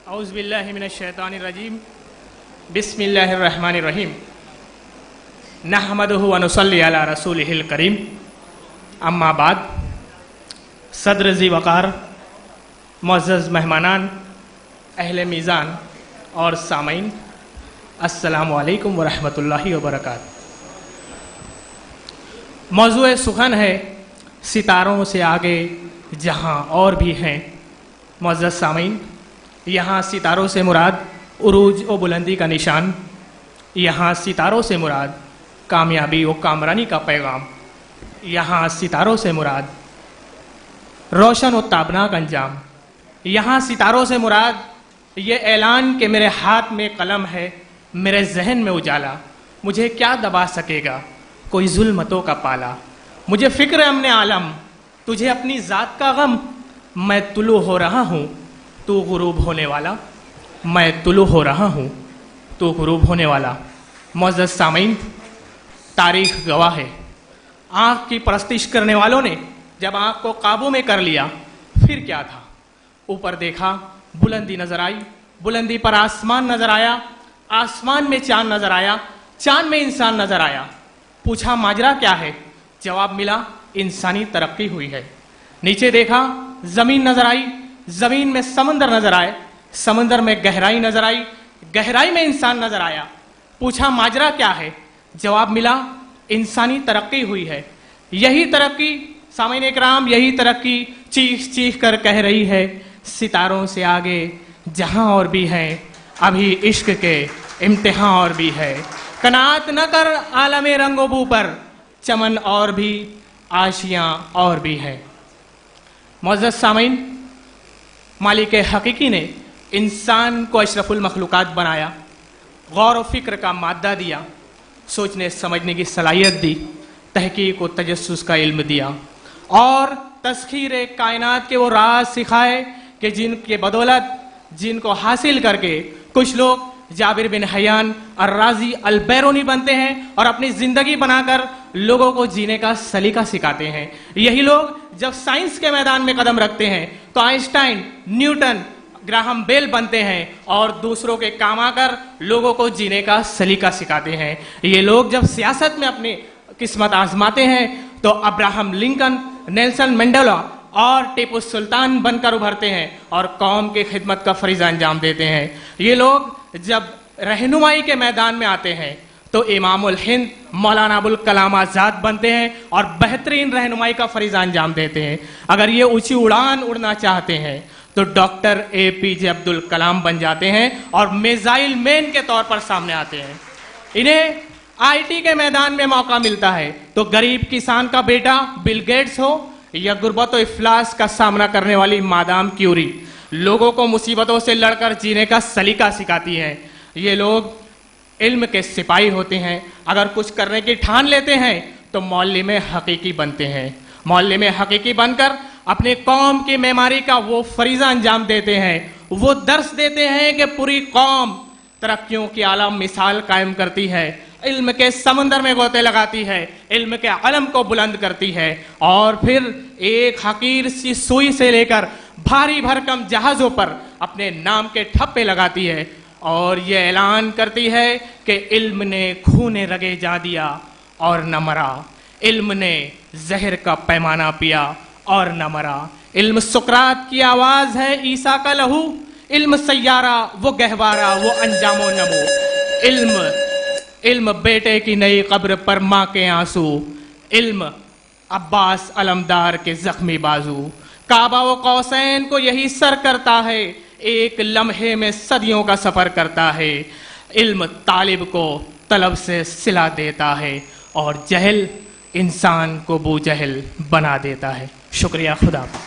اعوذ باللہ من الشیطان الرجیم بسم اللہ الرحمن الرحیم نحمدہ ونصلی علی رسولہ الکریم اما بعد صدر ذی وقار معزز مہمانان اہل میزان اور سامعین السلام علیکم ورحمۃ اللہ وبرکاتہ۔ موضوع سخن ہے ستاروں سے آگے جہاں اور بھی ہیں۔ معزز سامعین، یہاں ستاروں سے مراد عروج و بلندی کا نشان، یہاں ستاروں سے مراد کامیابی و کامرانی کا پیغام، یہاں ستاروں سے مراد روشن و تابناک انجام، یہاں ستاروں سے مراد یہ اعلان کہ میرے ہاتھ میں قلم ہے، میرے ذہن میں اجالا، مجھے کیا دبا سکے گا کوئی ظلمتوں کا پالا، مجھے فکر امن عالم، تجھے اپنی ذات کا غم، میں طلوع ہو رہا ہوں تو غروب ہونے والا، میں طلوع ہو رہا ہوں تو غروب ہونے والا۔ معزز سامعین، تاریخ گواہ ہے، آنکھ کی پرستش کرنے والوں نے جب آنکھ کو قابو میں کر لیا پھر کیا تھا؟ اوپر دیکھا بلندی نظر آئی، بلندی پر آسمان نظر آیا، آسمان میں چاند نظر آیا، چاند میں انسان نظر آیا، پوچھا ماجرا کیا ہے؟ جواب ملا انسانی ترقی ہوئی ہے۔ نیچے دیکھا زمین نظر آئی، زمین میں سمندر نظر آئے، سمندر میں گہرائی نظر آئی، گہرائی میں انسان نظر آیا، پوچھا ماجرا کیا ہے؟ جواب ملا انسانی ترقی ہوئی ہے۔ یہی ترقی سامعین اکرام، یہی ترقی چیخ چیخ کر کہہ رہی ہے ستاروں سے آگے جہاں اور بھی ہیں، ابھی عشق کے امتحان اور بھی ہے، قناعت نہ کر عالم رنگ و بو پر، چمن اور بھی آشیاں اور بھی ہے۔ معزز سامعین، مالک حقیقی نے انسان کو اشرف المخلوقات بنایا، غور و فکر کا مادہ دیا، سوچنے سمجھنے کی صلاحیت دی، تحقیق و تجسس کا علم دیا، اور تسخیر کائنات کے وہ راز سکھائے کہ جن کے بدولت، جن کو حاصل کر کے کچھ لوگ جابر بن حیان الرازی البیرونی بنتے ہیں اور اپنی زندگی بنا کر لوگوں کو جینے کا سلیقہ سکھاتے ہیں۔ یہی لوگ جب سائنس کے میدان میں قدم رکھتے ہیں تو آئنسٹائن، نیوٹن، گراہم بیل بنتے ہیں اور دوسروں کے کام آ کر لوگوں کو جینے کا سلیقہ سکھاتے ہیں۔ یہ لوگ جب سیاست میں اپنی قسمت آزماتے ہیں تو ابراہم لنکن، نیلسن منڈیلا اور ٹیپو سلطان بن کر ابھرتے ہیں اور قوم کی خدمت کا فریضہ انجام دیتے ہیں۔ یہ لوگ جب رہنمائی کے میدان میں آتے ہیں تو امام الہند مولانا ابوالکلام آزاد بنتے ہیں اور بہترین رہنمائی کا فریضہ انجام دیتے ہیں۔ اگر یہ اونچی اڑان اڑنا چاہتے ہیں تو ڈاکٹر اے پی جے عبدالکلام بن جاتے ہیں اور میزائل مین کے طور پر سامنے آتے ہیں۔ انہیں آئی ٹی کے میدان میں موقع ملتا ہے تو غریب کسان کا بیٹا بل گیٹس ہو یا غربت و افلاس کا سامنا کرنے والی مادام کیوری لوگوں کو مصیبتوں سے لڑ کر جینے کا سلیقہ سکھاتی ہیں۔ یہ لوگ علم کے سپاہی ہوتے ہیں، اگر کچھ کرنے کی ٹھان لیتے ہیں تو معلم حقیقی بنتے ہیں، معلم حقیقی بن کر اپنے قوم کی معماری کا وہ فریضہ انجام دیتے ہیں، وہ درس دیتے ہیں کہ پوری قوم ترقیوں کی اعلیٰ مثال قائم کرتی ہے، علم کے سمندر میں غوطے لگاتی ہے، علم کے علم کو بلند کرتی ہے، اور پھر ایک حقیر سی سوئی سے لے کر بھاری بھرکم جہازوں پر اپنے نام کے ٹھپے لگاتی ہے اور یہ اعلان کرتی ہے کہ علم نے خون رگے جا دیا اور نہ مرا، علم نے زہر کا پیمانہ پیا اور نہ مرا، علم سقراط کی آواز ہے عیسیٰ کا لہو، علم سیارہ وہ گہوارہ وہ انجام و نمو، علم بیٹے کی نئی قبر پر ماں کے آنسو، علم عباس علمدار کے زخمی بازو، کعبہ و قوسین کو یہی سر کرتا ہے، ایک لمحے میں صدیوں کا سفر کرتا ہے، علم طالب کو طلب سے صلہ دیتا ہے اور جہل انسان کو بو جہل بنا دیتا ہے۔ شکریہ، خدا حافظ۔